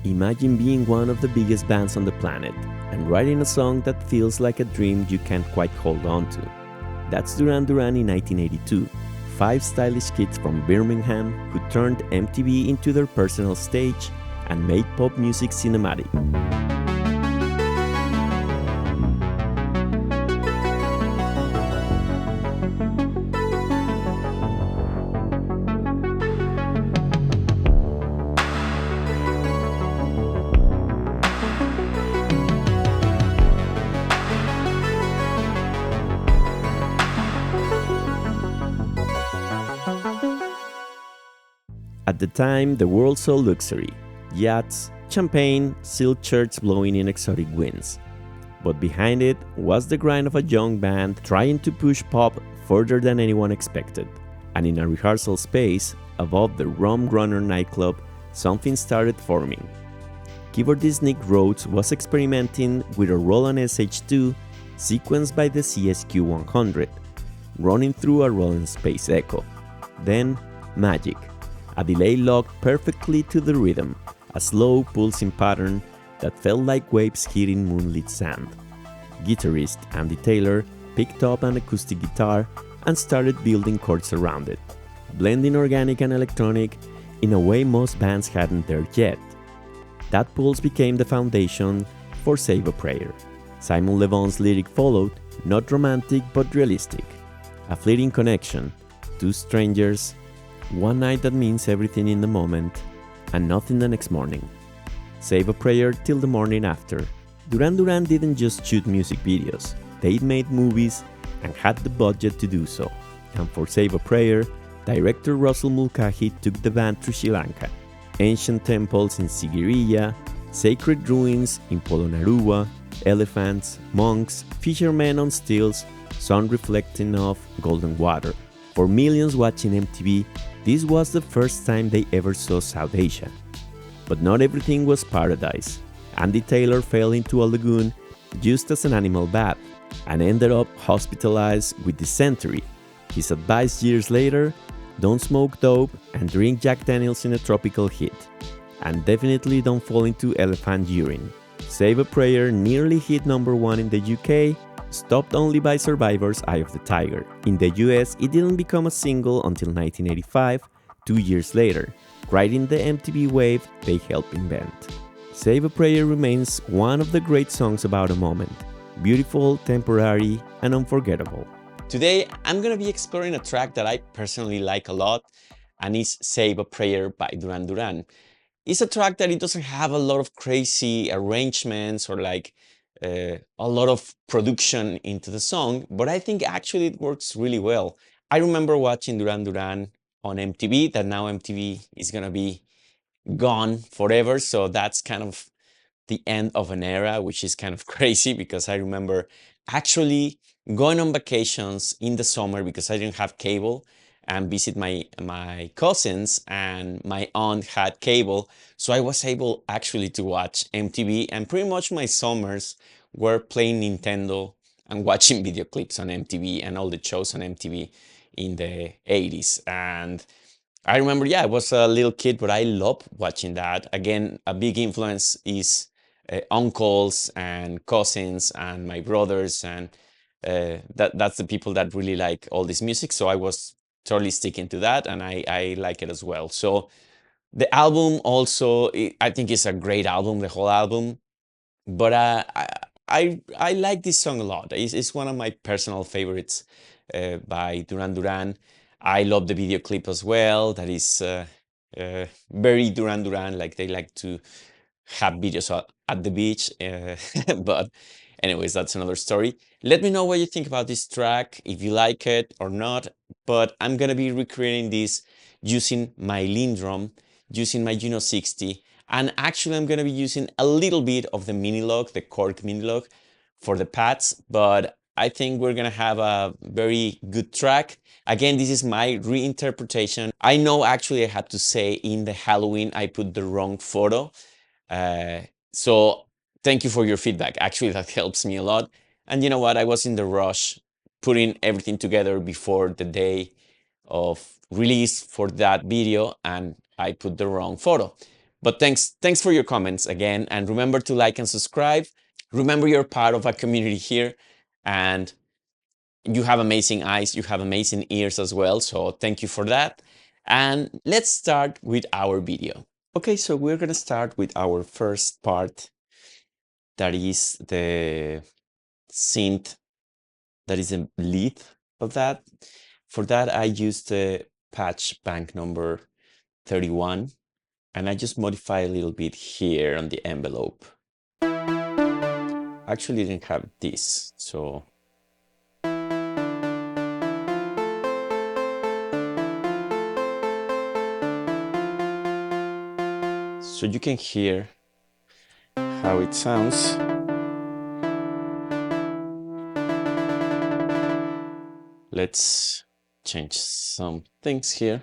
Imagine being one of the biggest bands on the planet and writing a song that feels like a dream you can't quite hold on to. That's Duran Duran in 1982, five stylish kids from Birmingham who turned MTV into their personal stage and made pop music cinematic. At the time, the world saw luxury, yachts, champagne, silk shirts blowing in exotic winds. But behind it was the grind of a young band trying to push pop further than anyone expected. And in a rehearsal space, above the Rum Runner nightclub, something started forming. Keyboardist Nick Rhodes was experimenting with a Roland SH2 sequenced by the CSQ-100, running through a Roland Space Echo. Then, magic. A delay locked perfectly to the rhythm, a slow pulsing pattern that felt like waves hitting moonlit sand. Guitarist Andy Taylor picked up an acoustic guitar and started building chords around it, blending organic and electronic in a way most bands hadn't dared yet. That pulse became the foundation for Save a Prayer. Simon Le Bon's lyric followed, not romantic but realistic. A fleeting connection, two strangers, one night that means everything in the moment, and nothing the next morning. Save a prayer till the morning after. Duran Duran didn't just shoot music videos, they made movies and had the budget to do so. And for Save a Prayer, director Russell Mulcahy took the band to Sri Lanka. Ancient temples in Sigiriya, sacred ruins in Polonnaruwa, elephants, monks, fishermen on stilts, sun reflecting off golden water. For millions watching MTV, this was the first time they ever saw South Asia. But not everything was paradise. Andy Taylor fell into a lagoon used as an animal bath and ended up hospitalized with dysentery. His advice years later: don't smoke dope and drink Jack Daniels in a tropical heat. And definitely don't fall into elephant urine. Save a Prayer nearly hit #1 in the UK, stopped only by Survivor's Eye of the Tiger. In the US, it didn't become a single until 1985, 2 years later, riding the MTV wave they helped invent. Save a Prayer remains one of the great songs about a moment, beautiful, temporary, and unforgettable. Today, I'm gonna be exploring a track that I personally like a lot, and it's Save a Prayer by Duran Duran. It's a track that it doesn't have a lot of crazy arrangements or a lot of production into the song, but I think actually it works really well. I remember watching Duran Duran on MTV, that now MTV is gonna be gone forever, so that's kind of the end of an era, which is kind of crazy because I remember actually going on vacations in the summer because I didn't have cable and visit my cousins, and my aunt had cable, so I was able actually to watch MTV, and pretty much my summers were playing Nintendo and watching video clips on MTV and all the shows on MTV in the 80s. And I remember, I was a little kid, but I loved watching that. Again, a big influence is uncles and cousins and my brothers, and that's the people that really like all this music. So I was totally sticking to that, and I like it as well. So the album also, I think it's a great album, the whole album. But I like this song a lot. It's one of my personal favorites by Duran Duran. I love the video clip as well. That is very Duran Duran, like they like to have videos at the beach. But anyways, that's another story. Let me know what you think about this track, if you like it or not. But I'm gonna be recreating this using my LinnDrum, using my Juno-60, and actually I'm gonna be using a little bit of the Minilogue, the Korg Minilogue, for the pads, but I think we're gonna have a very good track. Again, this is my reinterpretation. I know actually I had to say in the Halloween I put the wrong photo. So thank you for your feedback. Actually, that helps me a lot. And you know what? I was in the rush putting everything together before the day of release for that video, and I put the wrong photo. But thanks for your comments again, and remember to like and subscribe. Remember, you're part of a community here, and you have amazing eyes, you have amazing ears as well, so thank you for that. And let's start with our video. Okay, so we're gonna start with our first part, that is the synth, that is the lead of that. For that, I used the patch bank number 31, and I just modify a little bit here on the envelope. Actually didn't have this, so you can hear how it sounds. Let's change some things here.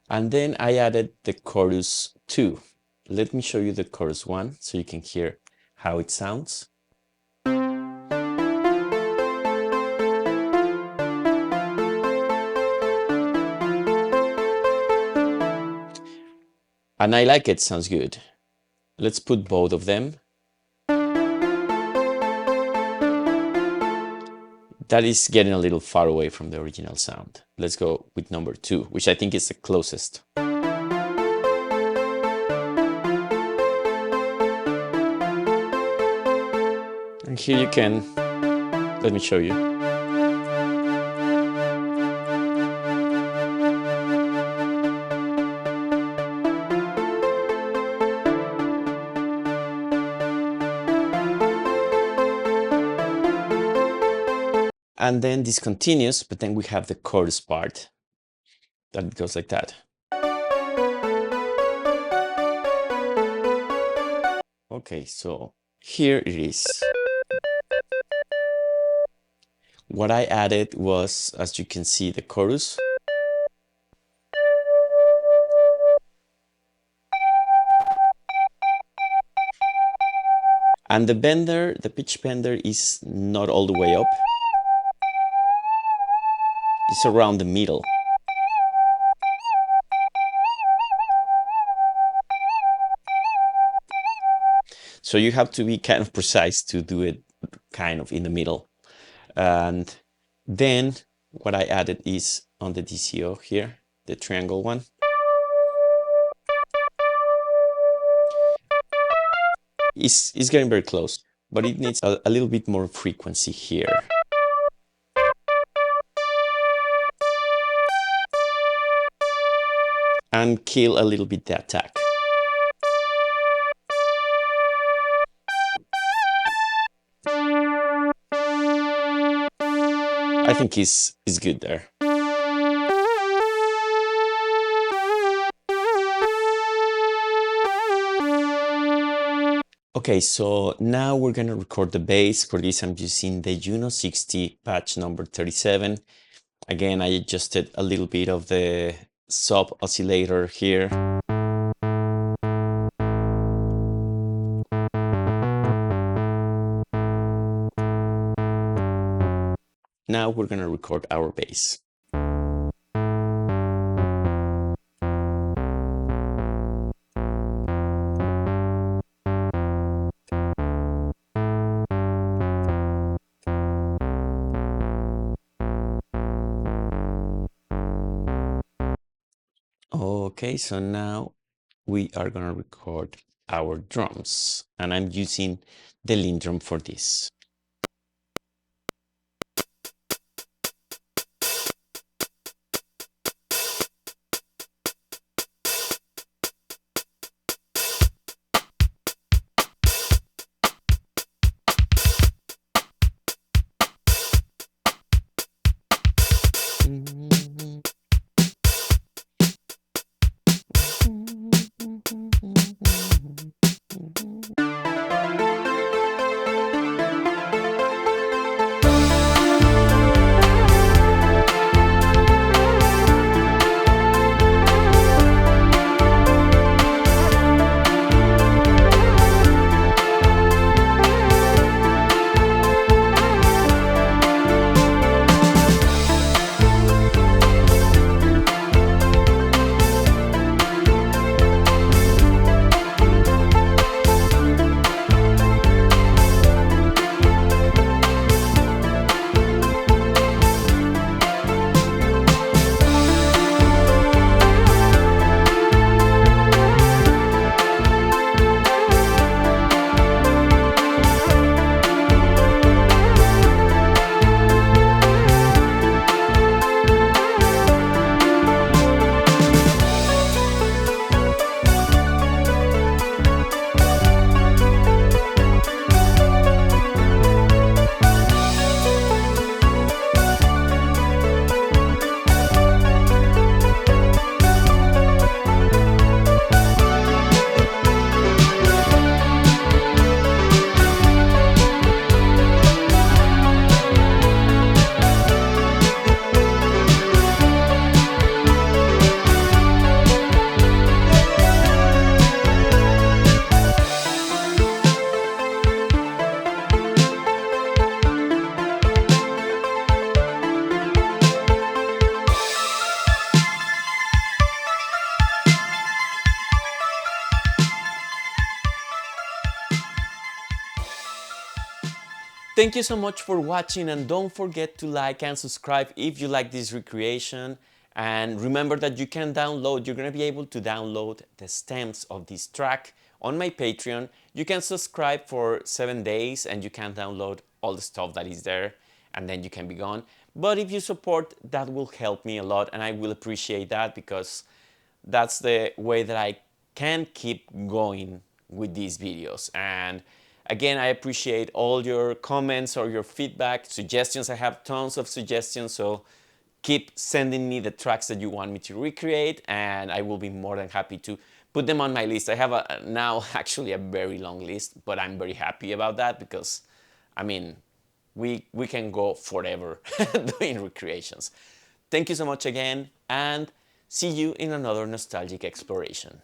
And then I added the chorus 2. Let me show you the chorus 1 so you can hear how it sounds. And I like it, sounds good. Let's put both of them. That is getting a little far away from the original sound. Let's go with number 2, which I think is the closest. And here you can, let me show you. And then this continues, but then we have the chorus part that goes like that. Okay, so here it is. What I added was, as you can see, the chorus. And the bender, the pitch bender, is not all the way up. It's around the middle. So you have to be kind of precise to do it kind of in the middle. And then what I added is on the DCO here, the triangle one. It's getting very close, but it needs a little bit more frequency here. And kill a little bit the attack. I think is good there. Okay, so now we're gonna record the bass. For this, I'm using the Juno-60 patch number 37. Again, I adjusted a little bit of the sub oscillator here. Now we're gonna record our bass. Okay, so now we are gonna record our drums, and I'm using the LinnDrum for this. Thank you so much for watching, and don't forget to like and subscribe if you like this recreation. And remember that you're gonna be able to download the stems of this track on my Patreon. You can subscribe for 7 days and you can download all the stuff that is there, and then you can be gone. But if you support, that will help me a lot, and I will appreciate that, because that's the way that I can keep going with these videos. And again, I appreciate all your comments or your feedback, suggestions. I have tons of suggestions, so keep sending me the tracks that you want me to recreate, and I will be more than happy to put them on my list. I have now actually a very long list, but I'm very happy about that, because I mean, we can go forever doing recreations. Thank you so much again, and see you in another nostalgic exploration.